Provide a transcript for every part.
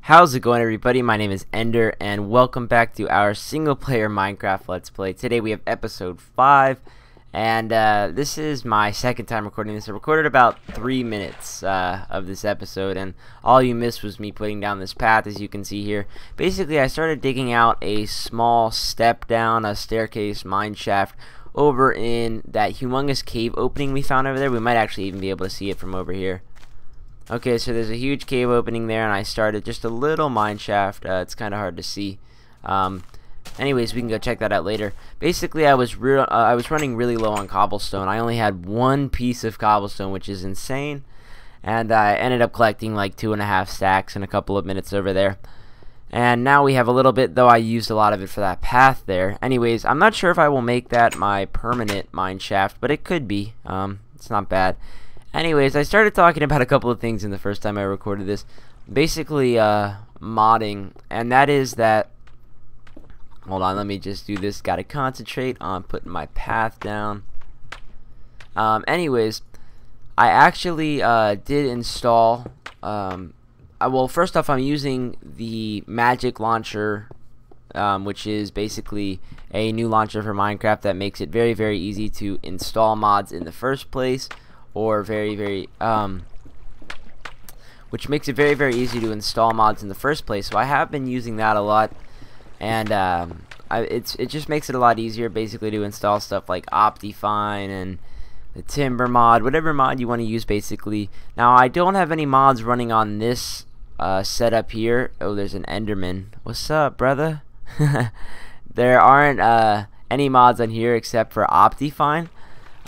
How's it going, everybody? My name is Ender and welcome back to our single player Minecraft Let's Play. Today we have episode 5 and this is my second time recording this. I recorded about 3 minutes of this episode, and all you missed was me putting down this path, as you can see here. Basically, I started digging out a small step down, a staircase mine shaft over in that humongous cave opening we found over there. We might actually even be able to see it from over here. Okay, so there's a huge cave opening there, and I started just a little mine shaft. It's kind of hard to see. Anyways, we can go check that out later. Basically, I was running really low on cobblestone. I only had one piece of cobblestone, which is insane, and I ended up collecting like 2.5 stacks in a couple of minutes over there. And now we have a little bit, though I used a lot of it for that path there. Anyways, I'm not sure if I will make that my permanent mine shaft, but it could be. It's not bad. Anyways, I started talking about a couple of things in the first time I recorded this. Basically, modding, and that is that... Hold on, let me just do this. Gotta concentrate on putting my path down. Anyways, I actually did install... well, first off, I'm using the Magic Launcher, which is basically a new launcher for Minecraft that makes it very, very easy to install mods in the first place. Or which makes it very, very easy to install mods in the first place. So I have been using that a lot, and it just makes it a lot easier, basically, to install stuff like Optifine and the Timber mod, whatever mod you want to use, basically. Now, I don't have any mods running on this setup here. Oh, there's an Enderman. What's up, brother? There aren't any mods on here except for Optifine.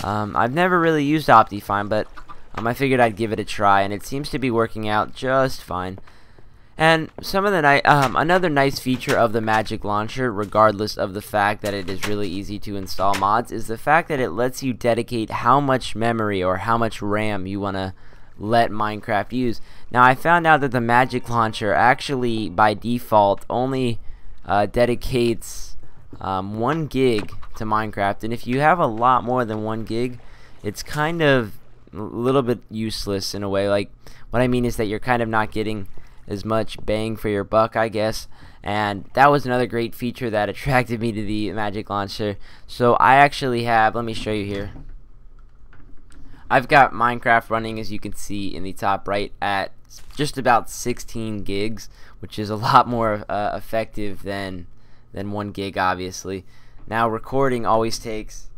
I've never really used Optifine, but I figured I'd give it a try, and it seems to be working out just fine. And some of the another nice feature of the Magic Launcher, regardless of the fact that it is really easy to install mods, is the fact that it lets you dedicate how much memory or how much RAM you want to let Minecraft use. Now, I found out that the Magic Launcher actually, by default, only dedicates 1 gig to Minecraft, and if you have a lot more than 1 gig, it's kind of a little bit useless in a way. Like, what I mean is that you're kind of not getting as much bang for your buck, I guess. And that was another great feature that attracted me to the Magic Launcher. So I actually have, let me show you here, I've got Minecraft running, as you can see in the top right, at just about 16 gigs, which is a lot more effective than 1 gig, obviously. Now, recording always takes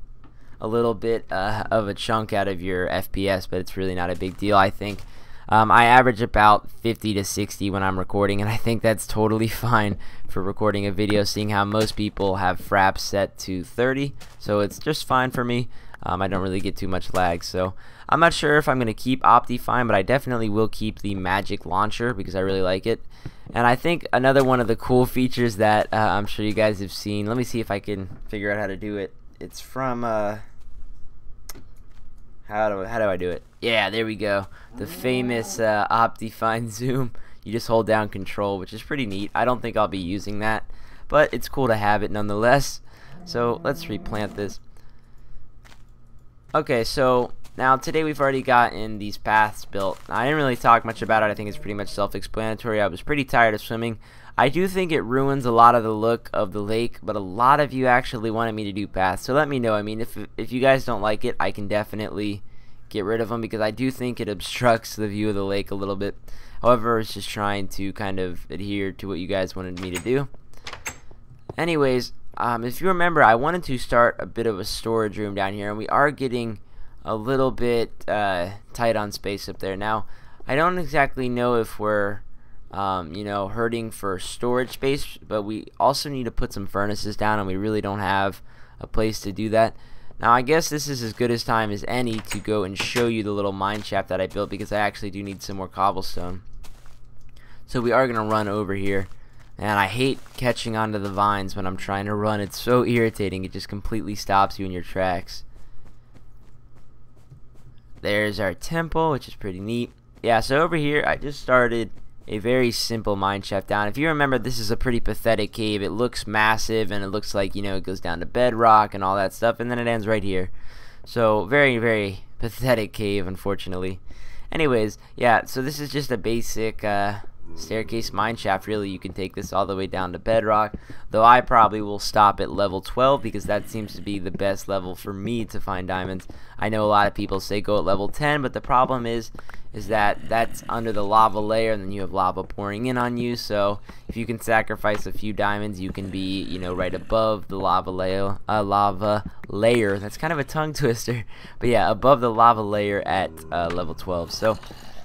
a little bit of a chunk out of your FPS, but it's really not a big deal, I think. I average about 50 to 60 when I'm recording, and I think that's totally fine for recording a video, seeing how most people have fraps set to 30, so it's just fine for me. I don't really get too much lag, so I'm not sure if I'm going to keep Optifine, but I definitely will keep the Magic Launcher because I really like it. And I think another one of the cool features that I'm sure you guys have seen, let me see if I can figure out how to do it. It's from, how do I do it? Yeah, there we go. The famous Optifine zoom. You just hold down Control, which is pretty neat. I don't think I'll be using that, but it's cool to have it nonetheless. So let's replant this. Okay, so now today we've already gotten these paths built. I didn't really talk much about it. I think it's pretty much self-explanatory. I was pretty tired of swimming. I do think it ruins a lot of the look of the lake, but a lot of you actually wanted me to do paths, so let me know. I mean, if you guys don't like it, I can definitely get rid of them, because I do think it obstructs the view of the lake a little bit. However, it's just trying to kind of adhere to what you guys wanted me to do. Anyways, if you remember, I wanted to start a bit of a storage room down here, and we are getting a little bit tight on space up there. Now, I don't exactly know if we're you know, hurting for storage space, but we also need to put some furnaces down, and we really don't have a place to do that. Now, I guess this is as good as time as any to go and show you the little mine shaft that I built, because I actually do need some more cobblestone. So we are going to run over here. And I hate catching onto the vines when I'm trying to run. It's so irritating. It just completely stops you in your tracks. There's our temple, which is pretty neat. Yeah, so over here, I just started a very simple mine shaft down. If you remember, this is a pretty pathetic cave. It looks massive, and it looks like, you know, it goes down to bedrock and all that stuff, and then it ends right here. So, very, very pathetic cave, unfortunately. Anyways, yeah, so this is just a basic staircase mineshaft. Really, you can take this all the way down to bedrock, though I probably will stop at level 12 because that seems to be the best level for me to find diamonds. I know a lot of people say go at level 10, but the problem is that that's under the lava layer, and then you have lava pouring in on you. So if you can sacrifice a few diamonds, you can be, you know, right above the lava layer. That's kind of a tongue twister, but yeah, above the lava layer at level 12. So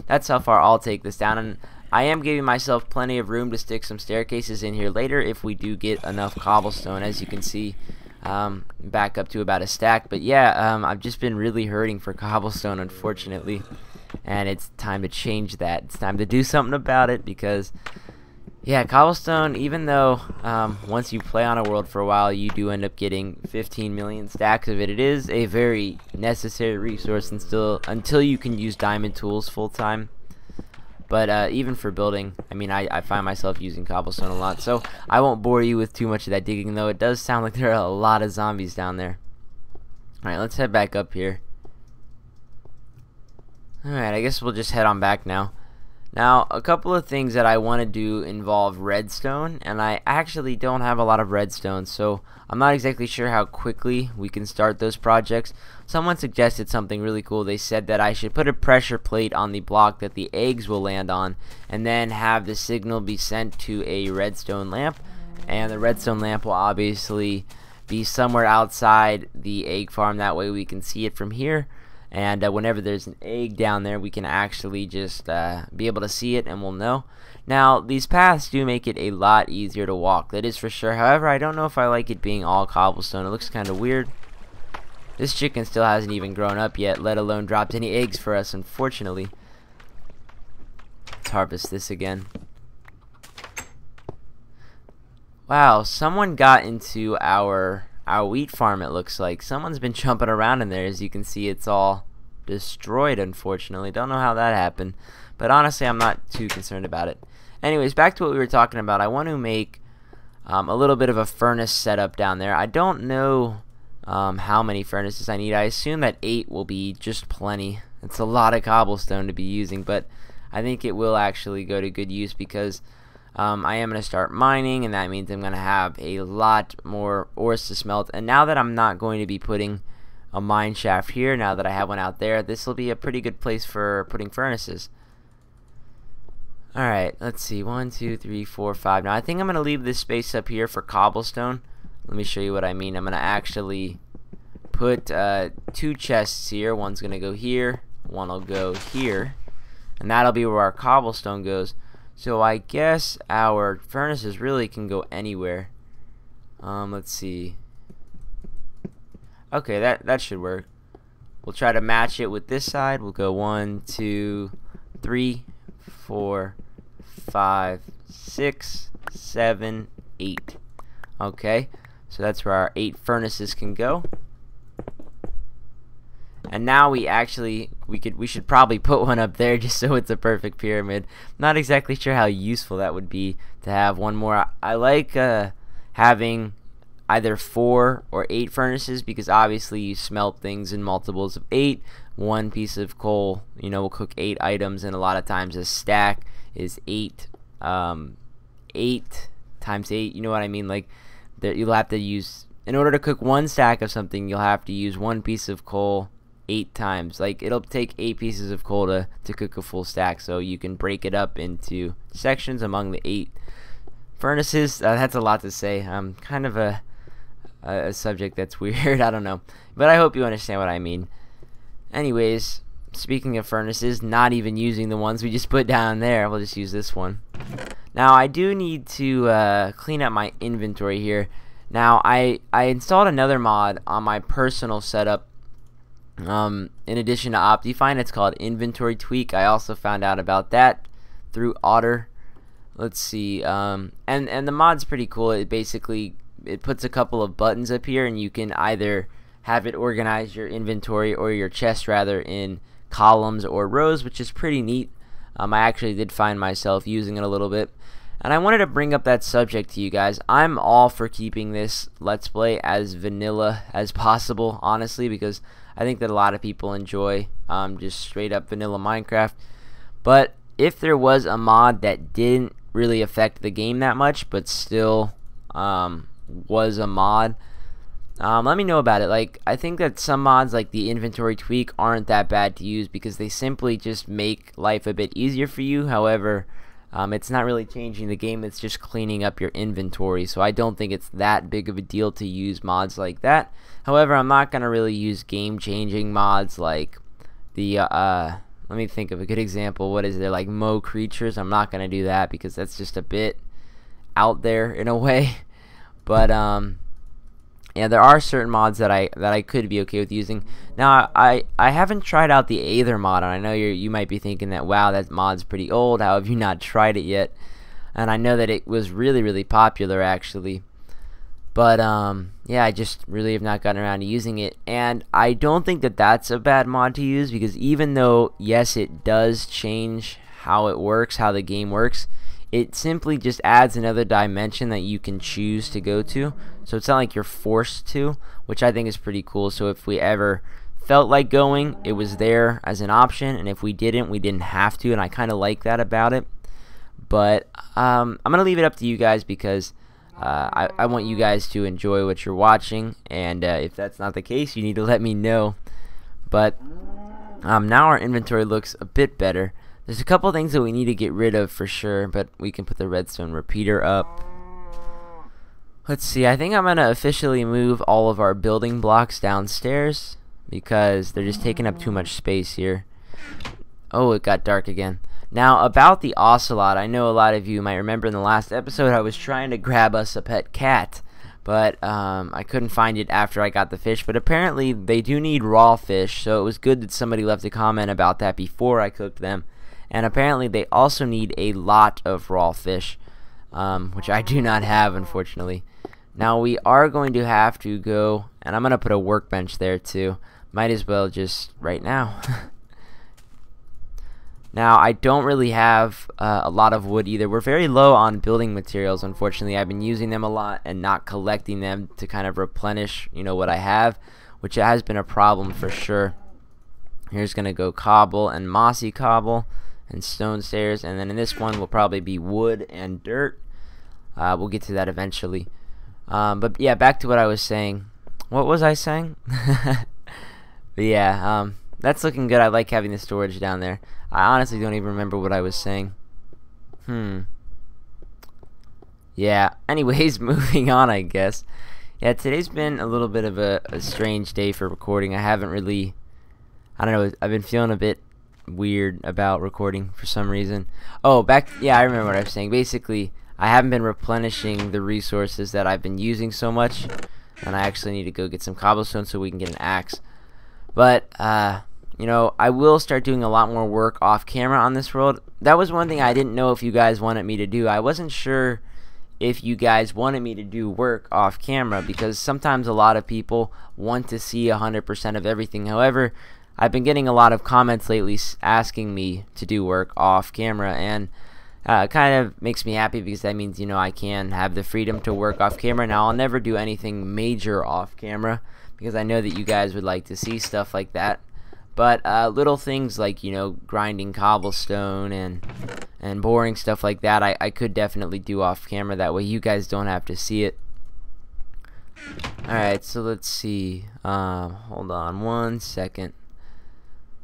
that's how far I'll take this down, and I am giving myself plenty of room to stick some staircases in here later if we do get enough cobblestone. As you can see, back up to about a stack. But yeah, I've just been really hurting for cobblestone, unfortunately, and it's time to change that. It's time to do something about it because, yeah, cobblestone, even though once you play on a world for a while, you do end up getting 15 million stacks of it. It is a very necessary resource, and still until you can use diamond tools full time. But even for building, I mean, I find myself using cobblestone a lot, so I won't bore you with too much of that digging, though it does sound like there are a lot of zombies down there. Alright, let's head back up here. Alright, I guess we'll just head on back now. Now, a couple of things that I want to do involve redstone, and I actually don't have a lot of redstone, so I'm not exactly sure how quickly we can start those projects. Someone suggested something really cool. They said that I should put a pressure plate on the block that the eggs will land on, and then have the signal be sent to a redstone lamp, and the redstone lamp will obviously be somewhere outside the egg farm. That way we can see it from here. And whenever there's an egg down there, we can actually just be able to see it, and we'll know. Now, these paths do make it a lot easier to walk, that is for sure. However, I don't know if I like it being all cobblestone. It looks kind of weird. This chicken still hasn't even grown up yet, let alone dropped any eggs for us, unfortunately. Let's harvest this again. Wow, someone got into our wheat farm, it looks like. Someone's been jumping around in there. As you can see, it's all destroyed, unfortunately. Don't know how that happened, but honestly, I'm not too concerned about it. Anyways, back to what we were talking about. I want to make a little bit of a furnace setup down there. I don't know how many furnaces I need. I assume that 8 will be just plenty. It's a lot of cobblestone to be using, but I think it will actually go to good use because I am going to start mining, and that means I'm going to have a lot more ores to smelt. And now that I'm not going to be putting a mine shaft here, now that I have one out there, this will be a pretty good place for putting furnaces. Alright, let's see. 1, 2, 3, 4, 5. Now I think I'm going to leave this space up here for cobblestone. Let me show you what I mean. I'm going to actually put 2 chests here. One's going to go here, one will go here, and that'll be where our cobblestone goes. So I guess our furnaces really can go anywhere. Let's see. Okay, that should work. We'll try to match it with this side. We'll go 1, 2, 3, 4, 5, 6, 7, 8. Okay, so that's where our 8 furnaces can go. And now we should probably put one up there just so it's a perfect pyramid. Not exactly sure how useful that would be to have one more. I like having either 4 or 8 furnaces because obviously you smelt things in multiples of 8. One piece of coal, you know, will cook 8 items, and a lot of times a stack is 8. 8 times 8. You know what I mean? Like you'll have to use, in order to cook 1 stack of something, you'll have to use 1 piece of coal 8 times. Like it'll take 8 pieces of coal to cook a full stack, so you can break it up into sections among the 8 furnaces. That's a lot to say. Kind of a subject that's weird. I don't know, but I hope you understand what I mean. Anyways, speaking of furnaces, not even using the ones we just put down there, we'll just use this one. Now I do need to clean up my inventory here. Now I installed another mod on my personal setup. In addition to Optifine, it's called Inventory Tweak. I also found out about that through Otter. Let's see, and the mod's pretty cool. It basically puts a couple of buttons up here, and you can either have it organize your inventory, or your chest rather, in columns or rows, which is pretty neat. I actually did find myself using it a little bit, and I wanted to bring up that subject to you guys. I'm all for keeping this Let's Play as vanilla as possible, honestly, because I think that a lot of people enjoy just straight up vanilla Minecraft. But if there was a mod that didn't really affect the game that much, but still was a mod, let me know about it. Like, I think that some mods like the inventory tweak aren't that bad to use because they simply just make life a bit easier for you. However, it's not really changing the game, it's just cleaning up your inventory, so I don't think it's that big of a deal to use mods like that. However, I'm not going to really use game-changing mods like the, let me think of a good example. What is there, like Mo Creatures? I'm not going to do that because that's just a bit out there in a way. But, yeah, there are certain mods that I could be okay with using. Now, I haven't tried out the Aether mod, and I know you might be thinking that, wow, that mod's pretty old. How have you not tried it yet? And I know that it was really popular actually. But yeah, I just really have not gotten around to using it, and I don't think that that's a bad mod to use because even though yes, it does change how it works, how the game works, it simply just adds another dimension that you can choose to go to. So it's not like you're forced to, which I think is pretty cool. So if we ever felt like going, it was there as an option, and if we didn't, we didn't have to, and I kind of like that about it. But I'm going to leave it up to you guys because I want you guys to enjoy what you're watching, and if that's not the case, you need to let me know. But now our inventory looks a bit better. There's a couple things that we need to get rid of for sure, but we can put the redstone repeater up. Let's see, I think I'm going to officially move all of our building blocks downstairs because they're just taking up too much space here. Oh, it got dark again. Now, about the Ocelot, I know a lot of you might remember in the last episode I was trying to grab us a pet cat, but I couldn't find it after I got the fish. But apparently they do need raw fish, so it was good that somebody left a comment about that before I cooked them. And apparently they also need a lot of raw fish, which I do not have, unfortunately. Now we are going to have to go, and I'm going to put a workbench there too. Might as well just right now. Now I don't really have a lot of wood either. We're very low on building materials, unfortunately. I've been using them a lot and not collecting them to kind of replenish, you know, what I have, which has been a problem for sure. Here's going to go cobble and mossy cobble and stone stairs, and then in this one will probably be wood and dirt. We'll get to that eventually. But yeah, back to what I was saying. What was I saying? But yeah, that's looking good. I like having the storage down there. I honestly don't even remember what I was saying. Yeah, anyways, moving on, I guess. Yeah, today's been a little bit of a strange day for recording. I haven't really, I don't know, I've been feeling a bit weird about recording for some reason. Oh, yeah, I remember what I was saying. Basically, I haven't been replenishing the resources that I've been using so much, and I actually need to go get some cobblestone so we can get an axe. But, you know, I will start doing a lot more work off camera on this world. That was one thing I didn't know if you guys wanted me to do. I wasn't sure if you guys wanted me to do work off camera because sometimes a lot of people want to see 100% of everything. However, I've been getting a lot of comments lately asking me to do work off camera, and it kind of makes me happy because that means, you know, I can have the freedom to work off camera. Now, I'll never do anything major off camera because I know that you guys would like to see stuff like that. But little things like, you know, grinding cobblestone and boring stuff like that, I could definitely do off camera. That way you guys don't have to see it. Alright, so let's see. Hold on one second.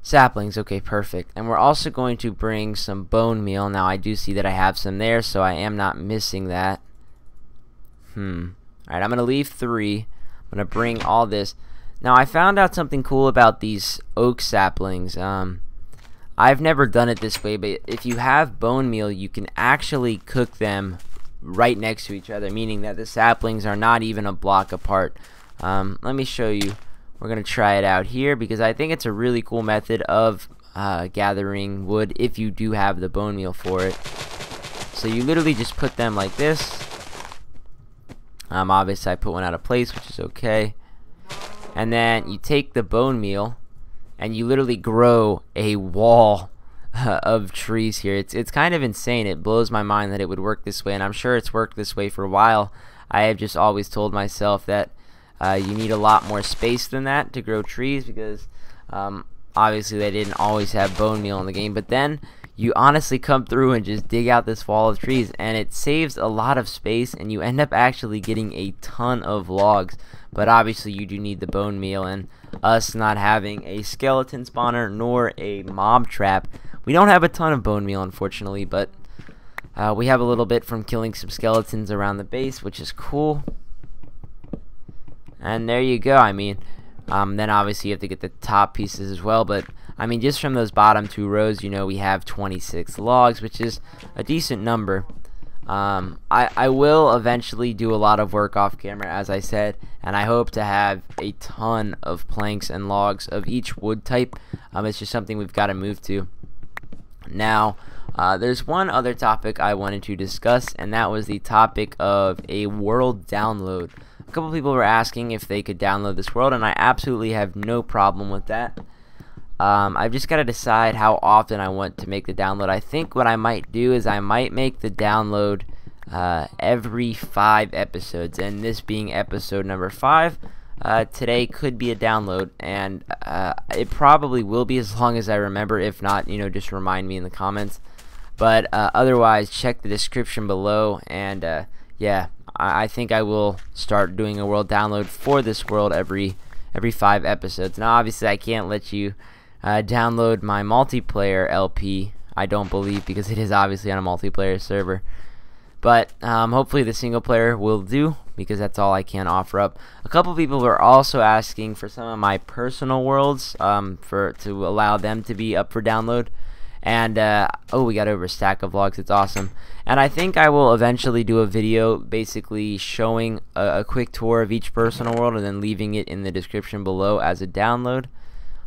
Saplings, okay, perfect. And we're also going to bring some bone meal. Now, I do see that I have some there, so I am not missing that. Alright, I'm going to leave 3. I'm going to bring all this. Now, I found out something cool about these oak saplings. I've never done it this way, but if you have bone meal, you can actually cook them right next to each other, meaning that the saplings are not even a block apart. Let me show you. We're going to try it out here because I think it's a really cool method of gathering wood if you do have the bone meal for it. So you literally just put them like this. Obviously, I put one out of place, which is okay. And then you take the bone meal and you literally grow a wall of trees here. It's kind of insane. It blows my mind that it would work this way, and I'm sure it's worked this way for a while. I have just always told myself that you need a lot more space than that to grow trees because obviously they didn't always have bone meal in the game, but then you honestly come through and just dig out this wall of trees, and it saves a lot of space, and you end up actually getting a ton of logs. But obviously you do need the bone meal, and us not having a skeleton spawner nor a mob trap, we don't have a ton of bone meal, unfortunately, but we have a little bit from killing some skeletons around the base, which is cool. And there you go. I mean, then obviously you have to get the top pieces as well, but I mean, just from those bottom 2 rows, you know, we have 26 logs, which is a decent number. I will eventually do a lot of work off camera, as I said, and I hope to have a ton of planks and logs of each wood type. It's just something we've got to move to. Now, there's one other topic I wanted to discuss, and that was the topic of a world download. A couple people were asking if they could download this world, and I absolutely have no problem with that. I've just got to decide how often I want to make the download. I think what I might do is I might make the download every 5 episodes, and this being episode number 5, today could be a download, and it probably will be as long as I remember. If not, you know, just remind me in the comments. But otherwise, check the description below, and yeah, I think I will start doing a world download for this world every 5 episodes. Now, obviously, I can't let you download my multiplayer LP, I don't believe, because it is obviously on a multiplayer server. But hopefully the single player will do, because that's all I can offer up. A couple people were also asking for some of my personal worlds to allow them to be up for download. And oh, we got over a stack of logs. It's awesome. And I think I will eventually do a video basically showing a quick tour of each personal world and then leaving it in the description below as a download.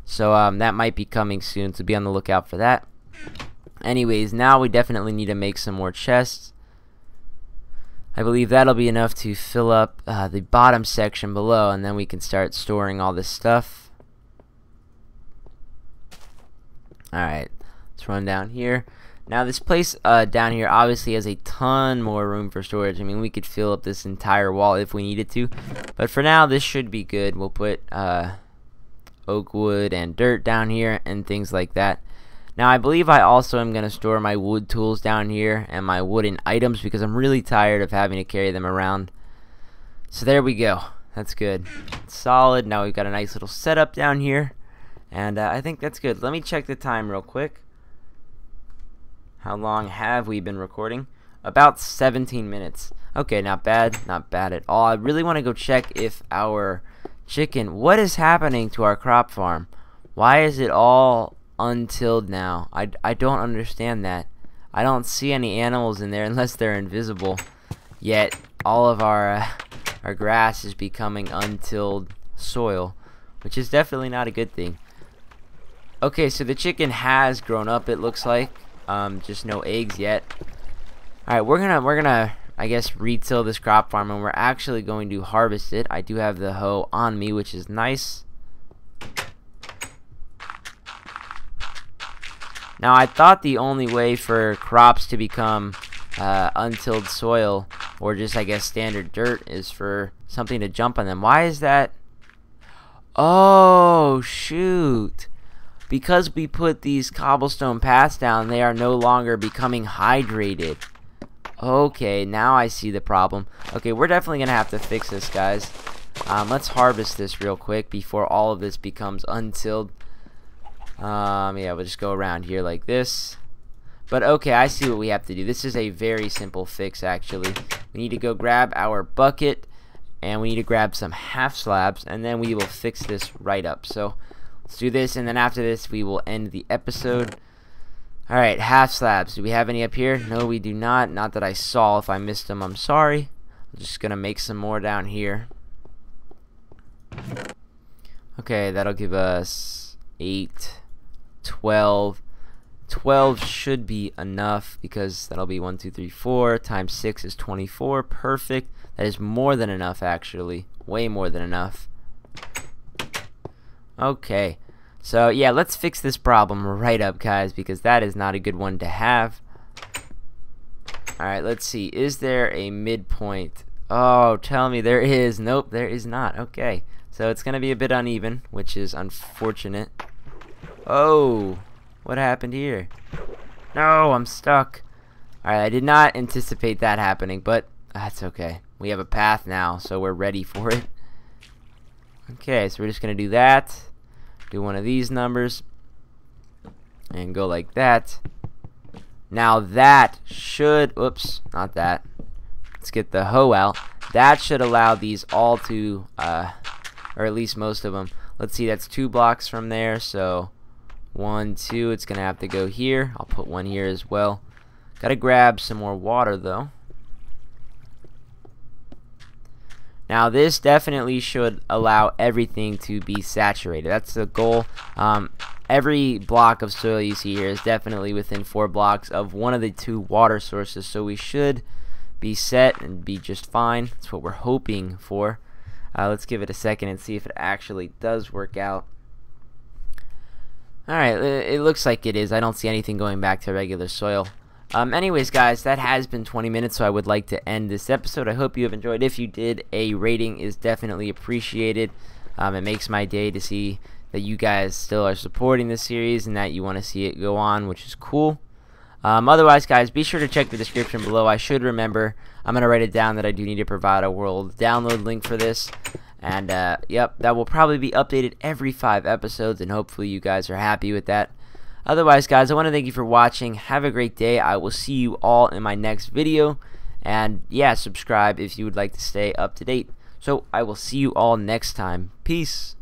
So that might be coming soon, so be on the lookout for that. Anyways, now we definitely need to make some more chests. I believe that'll be enough to fill up the bottom section below, and then we can start storing all this stuff. Alright, let's run down here. Now this place down here obviously has a ton more room for storage. I mean, we could fill up this entire wall if we needed to, but for now this should be good. We'll put oak wood and dirt down here and things like that. Now I believe I also am going to store my wood tools down here and my wooden items, because I'm really tired of having to carry them around. So there we go. That's good. It's solid. Now we've got a nice little setup down here, and I think that's good. Let me check the time real quick. How long have we been recording? About 17 minutes. Okay, not bad. Not bad at all. I really want to go check if our chicken... What is happening to our crop farm? Why is it all untilled now? I don't understand that. I don't see any animals in there unless they're invisible. Yet all of our grass is becoming untilled soil, which is definitely not a good thing. Okay, so the chicken has grown up, it looks like. Just no eggs yet. Alright, we're gonna I guess retill this crop farm, and we're actually going to harvest it. I do have the hoe on me, which is nice. Now I thought the only way for crops to become untilled soil, or just I guess standard dirt, is for something to jump on them. Why is that? Oh shoot. Because we put these cobblestone paths down, they are no longer becoming hydrated. Okay, now I see the problem. Okay, we're definitely going to have to fix this, guys. Let's harvest this real quick before all of this becomes untilled. Yeah, we'll just go around here like this. But okay, I see what we have to do. This is a very simple fix, actually. We need to go grab our bucket, and we need to grab some half slabs, and then we will fix this right up. So let's do this, and then after this we will end the episode. Alright, half slabs. Do we have any up here? No, we do not. Not that I saw. If I missed them, I'm sorry. I'm just going to make some more down here. Okay, that'll give us 8, 12. 12 should be enough, because that'll be 1, 2, 3, 4 times 6 is 24. Perfect. That is more than enough, actually. Way more than enough. Okay. So yeah, let's fix this problem right up, guys, because that is not a good one to have. Alright, let's see. Is there a midpoint? Oh, tell me there is. Nope, there is not. Okay. So it's going to be a bit uneven, which is unfortunate. Oh, what happened here? No, I'm stuck. Alright, I did not anticipate that happening, but that's okay. We have a path now, so we're ready for it. Okay, so we're just going to do that. Do one of these numbers. And go like that. Now that should... Oops, not that. Let's get the hoe out. That should allow these all to... or at least most of them. Let's see, that's 2 blocks from there, so... 1, 2, it's going to have to go here. I'll put one here as well. Gotta grab some more water, though. Now this definitely should allow everything to be saturated. That's the goal. Every block of soil you see here is definitely within 4 blocks of one of the 2 water sources, so we should be set and be just fine. That's what we're hoping for. Let's give it a second and see if it actually does work out. Alright, it looks like it is. I don't see anything going back to regular soil. Anyways, guys, that has been 20 minutes, so I would like to end this episode. I hope you have enjoyed. If you did, a rating is definitely appreciated. It makes my day to see that you guys still are supporting this series and that you want to see it go on, which is cool. Otherwise, guys, be sure to check the description below. I should remember. I'm going to write it down that I do need to provide a world download link for this. And, yep, that will probably be updated every 5 episodes, and hopefully you guys are happy with that. Otherwise, guys, I want to thank you for watching. Have a great day. I will see you all in my next video. And, yeah, subscribe if you would like to stay up to date. So, I will see you all next time. Peace.